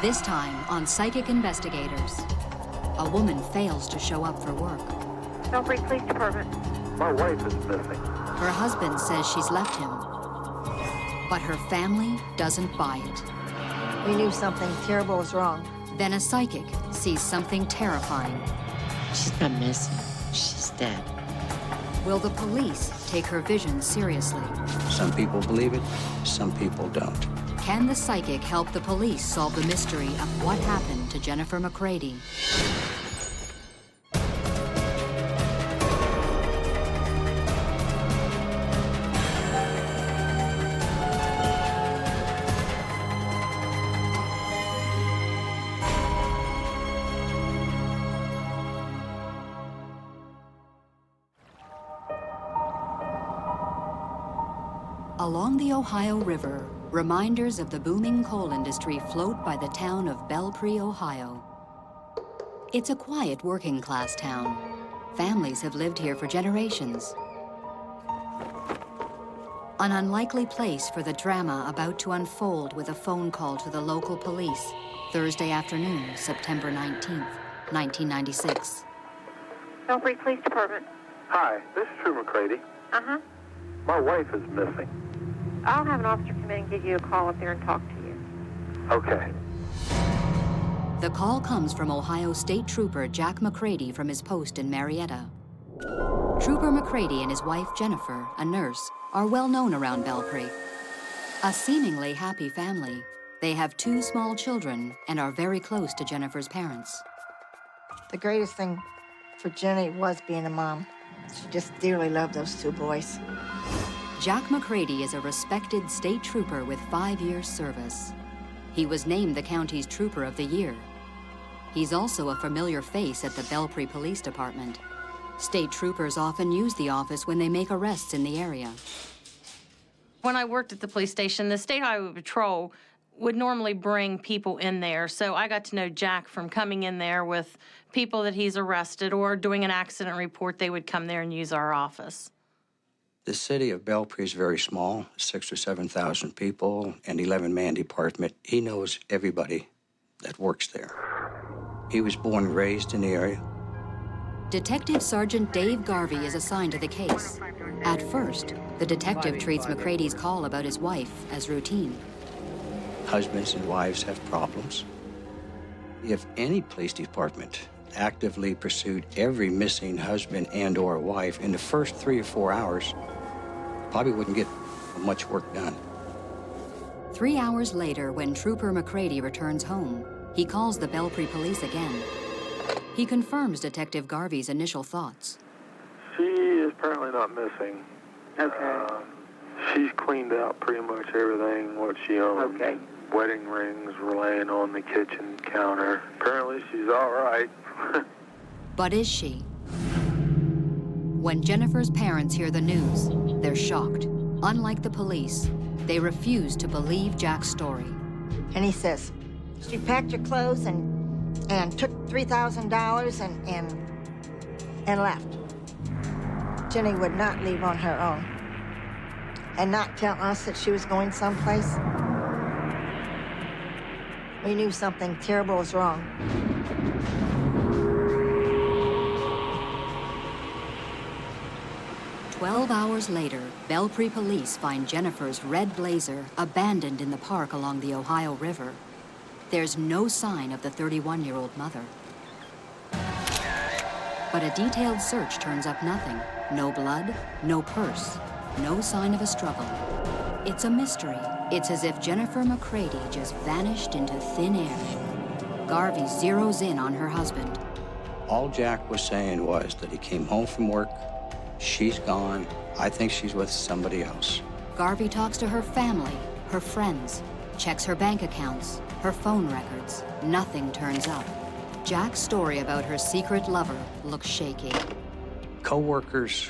This time on Psychic Investigators. A woman fails to show up for work. Belpre Police Department. My wife is missing. Her husband says she's left him. But her family doesn't buy it. We knew something terrible was wrong. Then a psychic sees something terrifying. She's not missing. She's dead. Will the police take her vision seriously? Some people believe it, some people don't. Can the psychic help the police solve the mystery of what happened to Jennifer McCready? Along the Ohio River, reminders of the booming coal industry float by the town of Belpre, Ohio. It's a quiet working-class town. Families have lived here for generations. An unlikely place for the drama about to unfold with a phone call to the local police, Thursday afternoon, September 19th, 1996. Belpre Police Department. Hi, this is Drew McCready. Uh-huh. My wife is missing. I'll have an officer come in and give you a call up there and talk to you. Okay. The call comes from Ohio State Trooper Jack McCready from his post in Marietta. Trooper McCready and his wife Jennifer, a nurse, are well known around Belpre. A seemingly happy family. They have 2 small children and are very close to Jennifer's parents. The greatest thing for Jenny was being a mom. She just dearly loved those 2 boys. Jack McCready is a respected state trooper with 5 years service. He was named the county's Trooper of the Year. He's also a familiar face at the Belpre Police Department. State troopers often use the office when they make arrests in the area. When I worked at the police station, the State Highway Patrol would normally bring people in there, so I got to know Jack from coming in there with people that he's arrested or doing an accident report. They would come there and use our office. The city of Belpre is very small, 6,000 or 7,000 people, and 11-man department. He knows everybody that works there. He was born and raised in the area. Detective Sergeant Dave Garvey is assigned to the case. At first, the detective treats McCready's call about his wife as routine. Husbands and wives have problems. If any police department actively pursued every missing husband and or wife in the first 3 or 4 hours, probably wouldn't get much work done. 3 hours later, when Trooper McCready returns home, he calls the Belpre police again. He confirms Detective Garvey's initial thoughts. She is apparently not missing. Okay. She's cleaned out pretty much everything, what she owned. Okay. Wedding rings were laying on the kitchen counter. Apparently she's all right. But is she? When Jennifer's parents hear the news, they're shocked. Unlike the police, they refuse to believe Jack's story. And he says, she packed her clothes and took $3,000 and left. Jenny would not leave on her own and not tell us that she was going someplace. We knew something terrible was wrong. "12 hours later, Belpre police find Jennifer's red Blazer abandoned in the park along the Ohio River. There's no sign of the 31-year-old mother. But a detailed search turns up nothing. No blood, no purse, no sign of a struggle. It's a mystery. It's as if Jennifer McCready just vanished into thin air. Garvey zeroes in on her husband. All Jack was saying was that he came home from work, she's gone, I think she's with somebody else. Garvey talks to her family, her friends, checks her bank accounts, her phone records. Nothing turns up. Jack's story about her secret lover looks shaky. Co-workers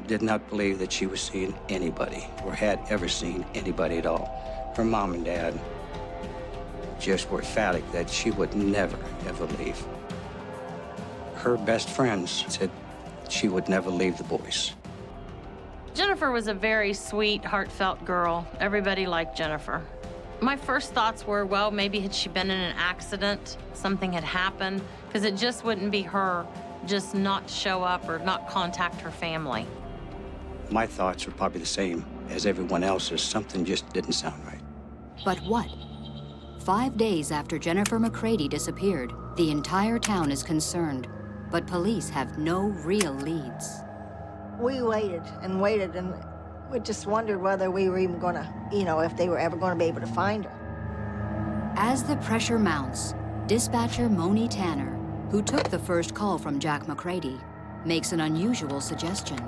did not believe that she was seeing anybody or had ever seen anybody at all. Her mom and dad just were emphatic that she would never, ever leave. Her best friends said she would never leave the boys. Jennifer was a very sweet, heartfelt girl. Everybody liked Jennifer. My first thoughts were, well, maybe had she been in an accident, something had happened, because it just wouldn't be her just not show up or not contact her family. My thoughts were probably the same as everyone else's. Something just didn't sound right. But what? 5 days after Jennifer McCready disappeared, the entire town is concerned, but police have no real leads. We waited, and we just wondered whether we were even gonna, if they were ever gonna be able to find her. As the pressure mounts, dispatcher Moni Tanner, who took the first call from Jack McCready, makes an unusual suggestion.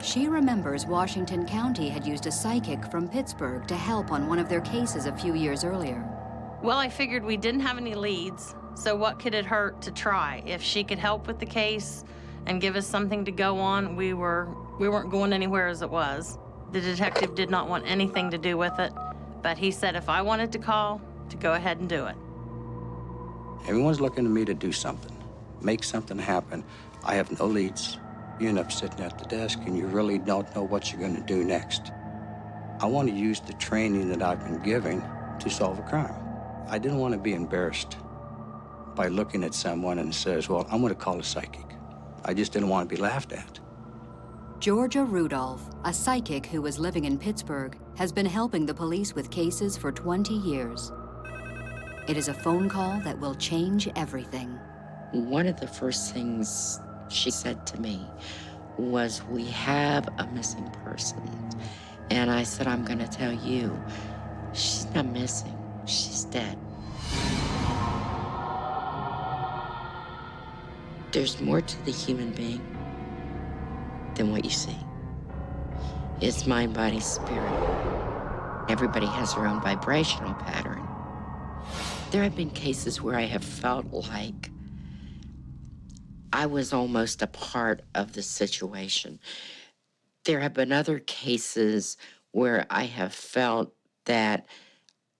She remembers Washington County had used a psychic from Pittsburgh to help on one of their cases a few years earlier. Well, I figured we didn't have any leads, so what could it hurt to try? If she could help with the case and give us something to go on, we weren't going anywhere as it was. The detective did not want anything to do with it, but he said if I wanted to call, to go ahead and do it. Everyone's looking to me to do something, make something happen. I have no leads. You end up sitting at the desk and you really don't know what you're going to do next. I want to use the training that I've been given to solve a crime. I didn't want to be embarrassed by looking at someone and says, well, I'm going to call a psychic. I just didn't want to be laughed at. Georgia Rudolph, a psychic who was living in Pittsburgh, has been helping the police with cases for 20 years. It is a phone call that will change everything. One of the first things she said to me was, we have a missing person. And I said, I'm gonna tell you, she's not missing, she's dead. There's more to the human being than what you see. It's mind, body, spirit. Everybody has their own vibrational pattern. There have been cases where I have felt like I was almost a part of the situation. There have been other cases where I have felt that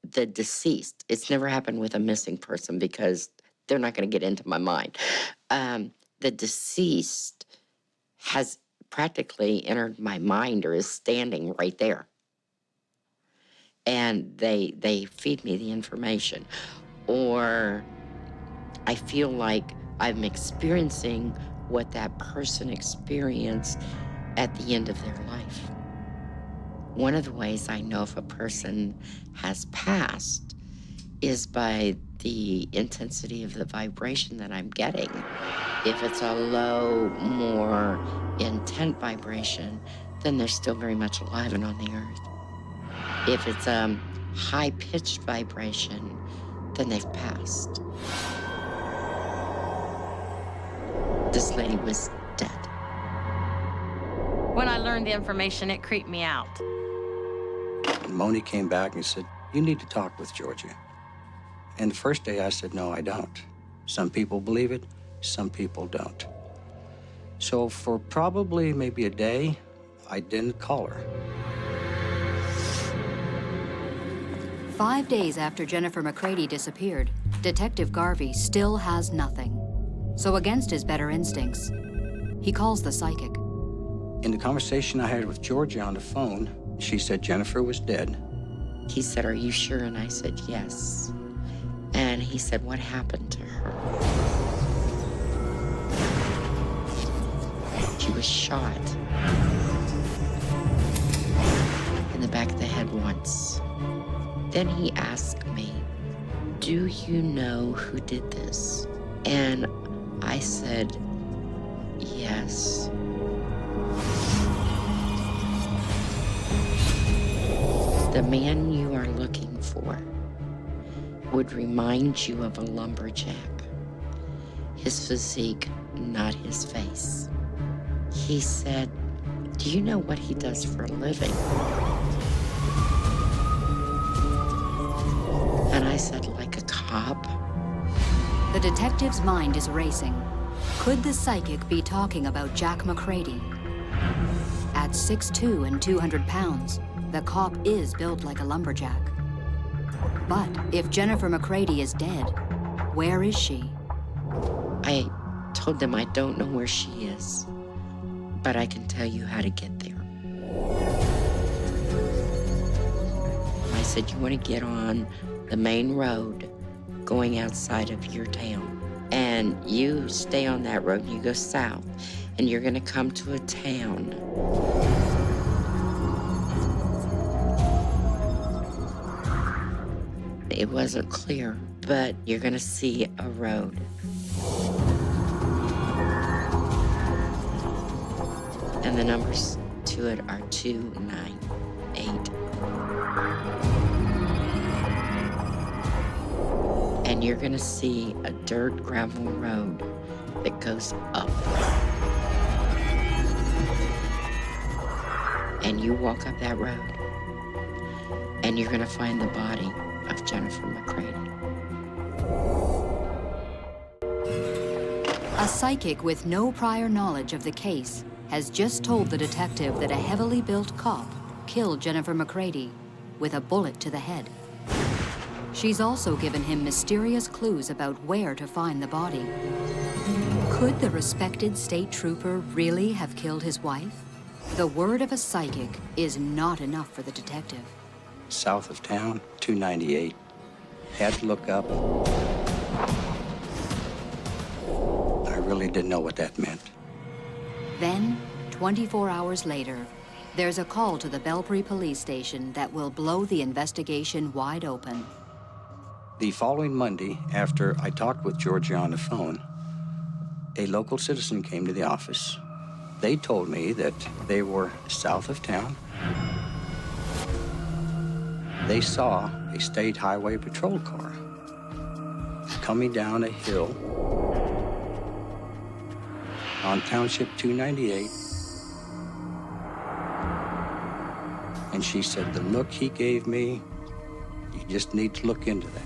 the deceased, it's never happened with a missing person because they're not going to get into my mind. The deceased has practically entered my mind or is standing right there. And they feed me the information. Or I feel like I'm experiencing what that person experienced at the end of their life. One of the ways I know if a person has passed is by the intensity of the vibration that I'm getting. If it's a low, more intent vibration, then they're still very much alive and on the earth. If it's a high-pitched vibration, then they've passed. This lady was dead. When I learned the information, it creeped me out. And Moni came back and said, you need to talk with Georgia. And the first day I said, no, I don't. Some people believe it, some people don't. So for probably maybe a day, I didn't call her. 5 days after Jennifer McCready disappeared, Detective Garvey still has nothing. So against his better instincts, he calls the psychic. In the conversation I had with Georgia on the phone, she said Jennifer was dead. He said, are you sure? And I said, yes. And he said, what happened to her? She was shot in the back of the head once. Then he asked me, do you know who did this? And I said, yes. The man you are looking for would remind you of a lumberjack. His physique, not his face. He said, do you know what he does for a living? And I said, like a cop? The detective's mind is racing. Could the psychic be talking about Jack McCready? At 6'2" and 200 pounds, the cop is built like a lumberjack. But if Jennifer McCready is dead, where is she? I told them I don't know where she is, but I can tell you how to get there. My said, you want to get on the main road going outside of your town. And you stay on that road and you go south, and you're going to come to a town. It wasn't clear, but you're going to see a road. And the numbers to it are 298. And you're gonna see a dirt gravel road that goes up. And you walk up that road, and you're gonna find the body of Jennifer McCready. A psychic with no prior knowledge of the case has just told the detective that a heavily built cop killed Jennifer McCready with a bullet to the head. She's also given him mysterious clues about where to find the body. Could the respected state trooper really have killed his wife? The word of a psychic is not enough for the detective. South of town, 298. Had to look up. I really didn't know what that meant. Then, 24 hours later, there's a call to the Belpre police station that will blow the investigation wide open. The following Monday, after I talked with Georgia on the phone, a local citizen came to the office. They told me that they were south of town. They saw a state highway patrol car coming down a hill on Township 298. And she said, the look he gave me, you just need to look into that.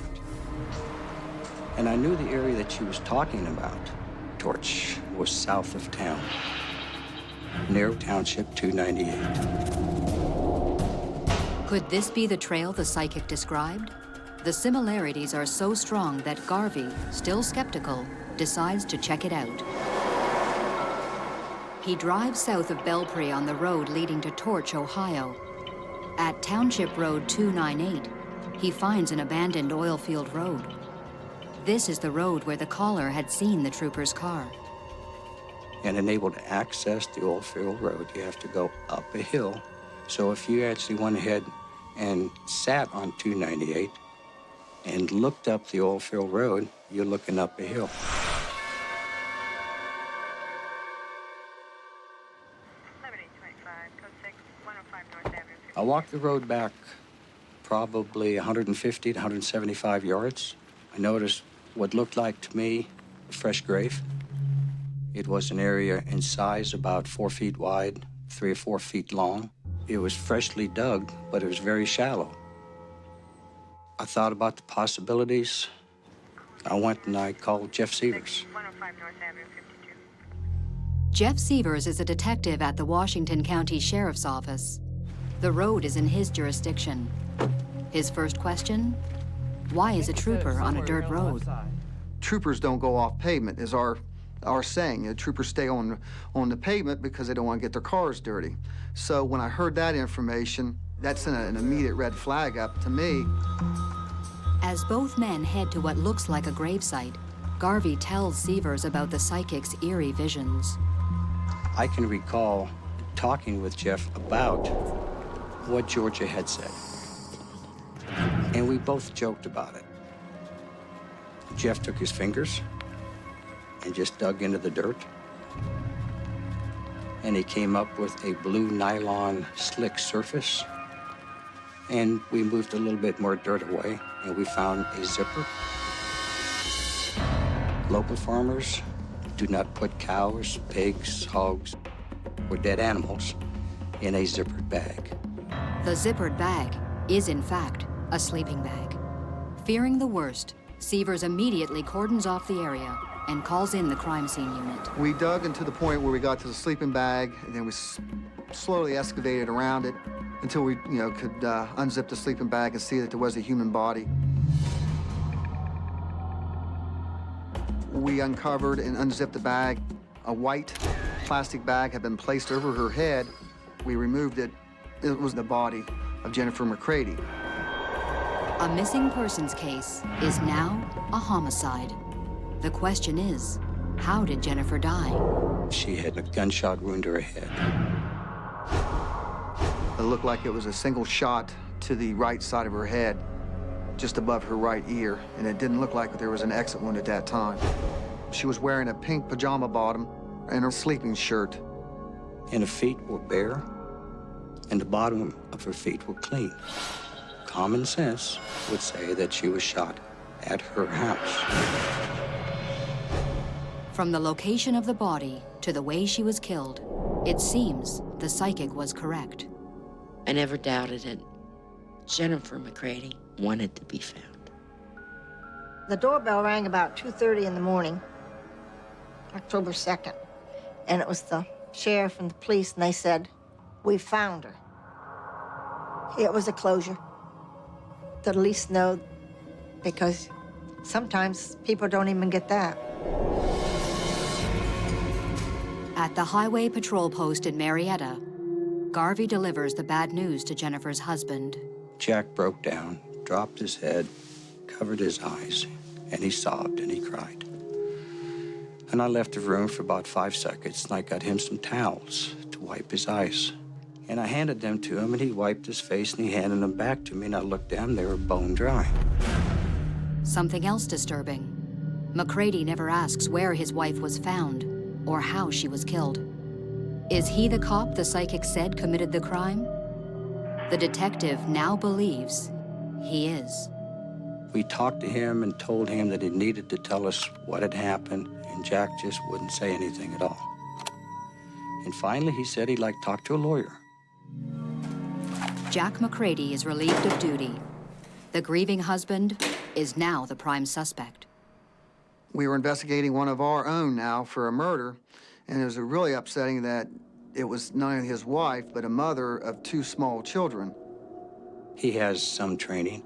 And I knew the area that she was talking about, Torch, was south of town, near Township 298. Could this be the trail the psychic described? The similarities are so strong that Garvey, still skeptical, decides to check it out. He drives south of Belpre on the road leading to Torch, Ohio. At Township Road 298, he finds an abandoned oil field road. This is the road where the caller had seen the trooper's car. And unable to access the oil field road, you have to go up a hill. So if you actually went ahead and sat on 298 and looked up the oil field road, you're looking up a hill. I walked the road back probably 150 to 175 yards. I noticed what looked like to me a fresh grave. It was an area in size about 4 feet wide, 3 or 4 feet long. It was freshly dug, but it was very shallow. I thought about the possibilities. I went and I called Jeff Severs. Jeff Severs is a detective at the Washington County Sheriff's Office. The road is in his jurisdiction. His first question, why is a trooper on a dirt road? Troopers don't go off pavement, is our saying. Troopers stay on the pavement because they don't want to get their cars dirty. So when I heard that information, that sent an immediate red flag up to me. As both men head to what looks like a gravesite, Garvey tells Severs about the psychic's eerie visions. I can recall talking with Jeff about what Georgia had said. And we both joked about it. Jeff took his fingers and just dug into the dirt. And he came up with a blue nylon slick surface. And we moved a little bit more dirt away, and we found a zipper. Local farmers do not put cows, pigs, hogs, or dead animals in a zippered bag. The zippered bag is, in fact, a sleeping bag. Fearing the worst, Severs immediately cordons off the area and calls in the crime scene unit. We dug into the point where we got to the sleeping bag, and then we slowly excavated around it until we, could unzip the sleeping bag and see that there was a human body. We uncovered and unzipped the bag. A white plastic bag had been placed over her head. We removed it. It was the body of Jennifer McCready. A missing persons case is now a homicide. The question is, how did Jennifer die? She had a gunshot wound to her head. It looked like it was a single shot to the right side of her head, just above her right ear, and it didn't look like there was an exit wound at that time. She was wearing a pink pajama bottom and a sleeping shirt. And her feet were bare, and the bottom of her feet were clean. Common sense would say that she was shot at her house. From the location of the body to the way she was killed, it seems the psychic was correct. I never doubted it. Jennifer McCready wanted to be found. The doorbell rang about 2:30 in the morning, October 2nd, and it was the sheriff and the police, and they said, "We found her." It was a closure. To at least know, because sometimes people don't even get that. At the highway patrol post in Marietta, Garvey delivers the bad news to Jennifer's husband. Jack broke down, dropped his head, covered his eyes, and he sobbed and he cried. And I left the room for about 5 seconds, and I got him some towels to wipe his eyes. And I handed them to him, and he wiped his face, and he handed them back to me, and I looked down, they were bone dry. Something else disturbing. McCready never asks where his wife was found or how she was killed. Is he the cop the psychic said committed the crime? The detective now believes he is. We talked to him and told him that he needed to tell us what had happened, and Jack just wouldn't say anything at all. And finally, he said he'd like to talk to a lawyer. Jack McCready is relieved of duty. The grieving husband is now the prime suspect. We were investigating one of our own now for a murder, and it was really upsetting that it was not only his wife, but a mother of 2 small children. He has some training.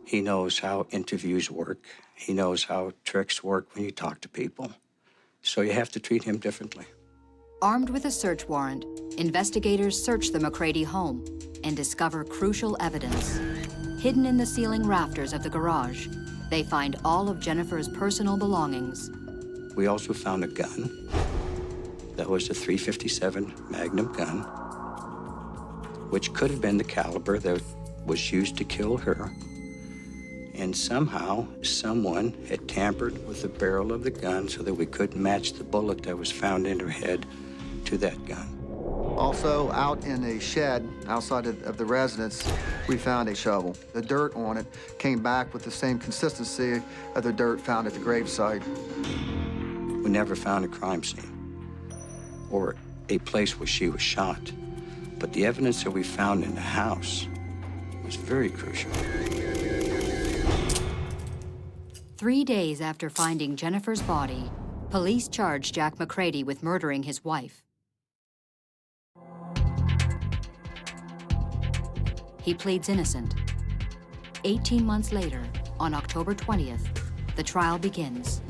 He knows how interviews work. He knows how tricks work when you talk to people. So you have to treat him differently. Armed with a search warrant, investigators search the McCready home and discover crucial evidence. Hidden in the ceiling rafters of the garage, they find all of Jennifer's personal belongings. We also found a gun. That was a .357 Magnum gun, which could have been the caliber that was used to kill her. And somehow, someone had tampered with the barrel of the gun so that we couldn't match the bullet that was found in her head to that gun. Also, out in a shed outside of the residence, we found a shovel. The dirt on it came back with the same consistency of the dirt found at the gravesite. We never found a crime scene or a place where she was shot, but the evidence that we found in the house was very crucial. 3 days after finding Jennifer's body, police charged Jack McCready with murdering his wife. He pleads innocent. 18 months later, on October 20th, the trial begins.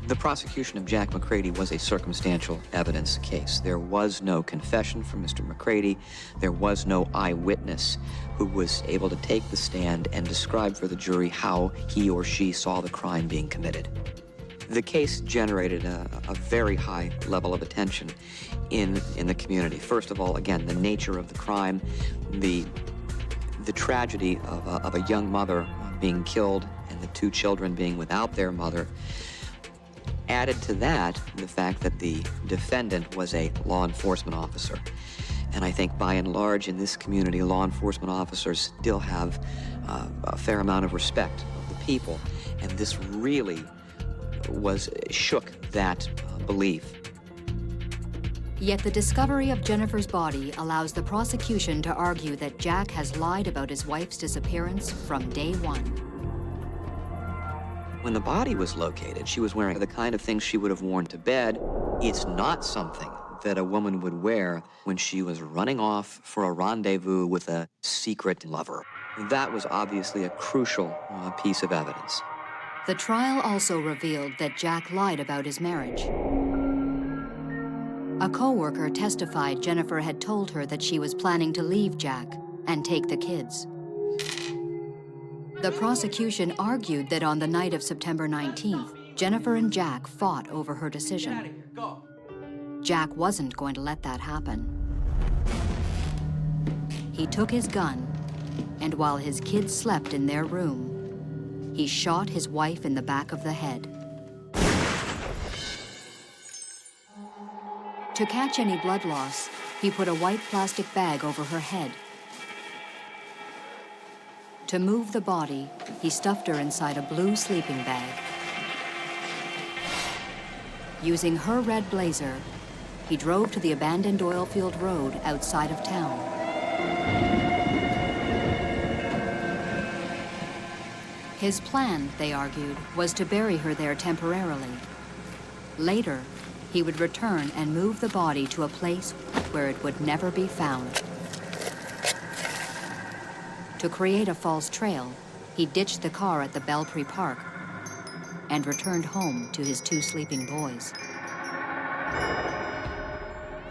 The prosecution of Jack McCready was a circumstantial evidence case. There was no confession from Mr. McCready. There was no eyewitness who was able to take the stand and describe for the jury how he or she saw the crime being committed. The case generated a very high level of attention in the community. First of all, again, the nature of the crime, the tragedy of a young mother being killed and the 2 children being without their mother. Added to that, the fact that the defendant was a law enforcement officer. And I think by and large in this community, law enforcement officers still have a fair amount of respect of the people. And this really shook that belief. Yet the discovery of Jennifer's body allows the prosecution to argue that Jack has lied about his wife's disappearance from day one. When the body was located, she was wearing the kind of things she would have worn to bed. It's not something that a woman would wear when she was running off for a rendezvous with a secret lover. That was obviously a crucial piece of evidence. The trial also revealed that Jack lied about his marriage. A co-worker testified Jennifer had told her that she was planning to leave Jack and take the kids. The prosecution argued that on the night of September 19th, Jennifer and Jack fought over her decision. Jack wasn't going to let that happen. He took his gun, and while his kids slept in their room, he shot his wife in the back of the head. To catch any blood loss, he put a white plastic bag over her head. To move the body, he stuffed her inside a blue sleeping bag. Using her red Blazer, he drove to the abandoned oil field road outside of town. His plan, they argued, was to bury her there temporarily. Later, he would return and move the body to a place where it would never be found. To create a false trail, he ditched the car at the Belpre Park and returned home to his 2 sleeping boys.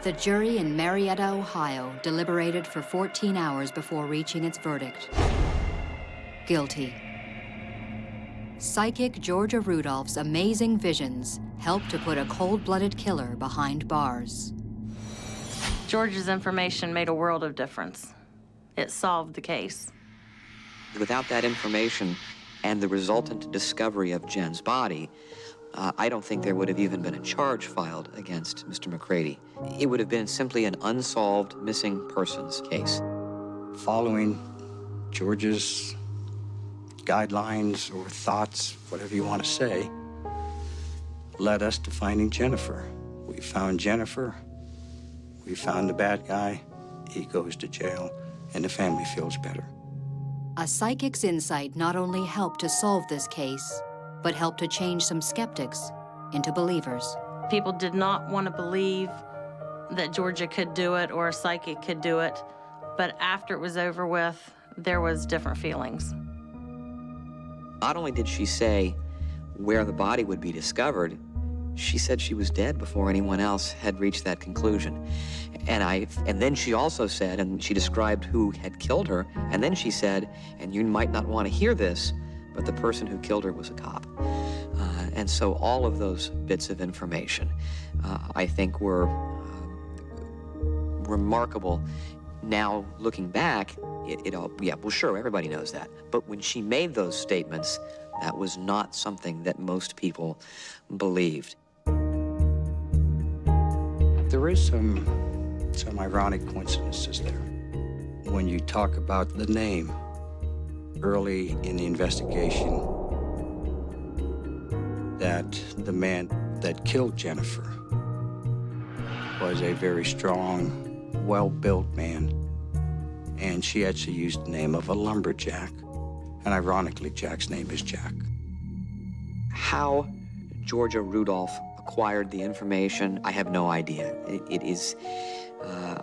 The jury in Marietta, Ohio, deliberated for 14 hours before reaching its verdict. Guilty. Psychic Georgia Rudolph's amazing visions helped to put a cold-blooded killer behind bars. George's information made a world of difference. It solved the case. Without that information and the resultant discovery of Jen's body, I don't think there would have even been a charge filed against Mr. McCready. It would have been simply an unsolved missing persons case. Following George's guidelines or thoughts, whatever you want to say, led us to finding Jennifer. We found Jennifer, we found the bad guy, he goes to jail, and the family feels better. A psychic's insight not only helped to solve this case, but helped to change some skeptics into believers. People did not want to believe that Georgia could do it or a psychic could do it, but after it was over with, there was different feelings. Not only did she say where the body would be discovered, she said she was dead before anyone else had reached that conclusion. And then she also said, and she described who had killed her, and then she said, and you might not want to hear this, but the person who killed her was a cop. And so all of those bits of information, I think, were remarkable. Now, looking back, yeah, well, sure, everybody knows that. But when she made those statements, that was not something that most people believed. There is some ironic coincidences there. When you talk about the name early in the investigation, that the man that killed Jennifer was a very strong, well-built man, and she actually used the name of a lumberjack, and ironically, Jack's name is Jack. How Georgia Rudolph acquired the information, I have no idea. It is,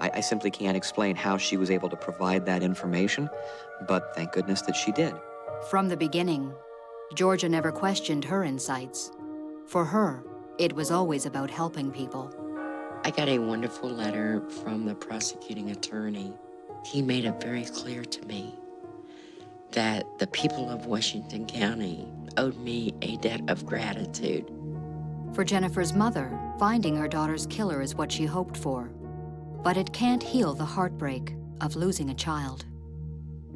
I simply can't explain how she was able to provide that information, but thank goodness that she did. From the beginning, Georgia never questioned her insights. For her, it was always about helping people. I got a wonderful letter from the prosecuting attorney. He made it very clear to me that the people of Washington County owed me a debt of gratitude. For Jennifer's mother, finding her daughter's killer is what she hoped for. But it can't heal the heartbreak of losing a child.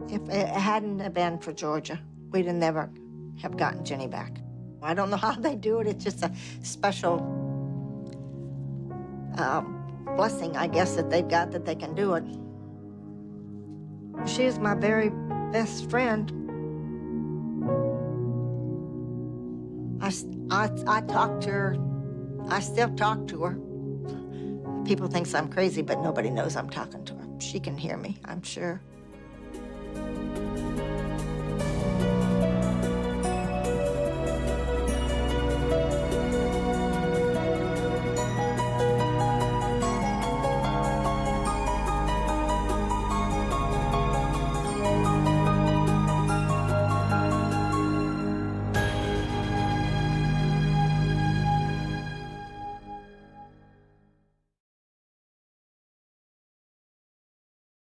If it hadn't have been for Georgia, we'd have never have gotten Jenny back. I don't know how they do it. It's just a special blessing, I guess, that they've got that they can do it. She is my very best friend. I talk to her. I still talk to her. People think I'm crazy, but nobody knows I'm talking to her. She can hear me, I'm sure.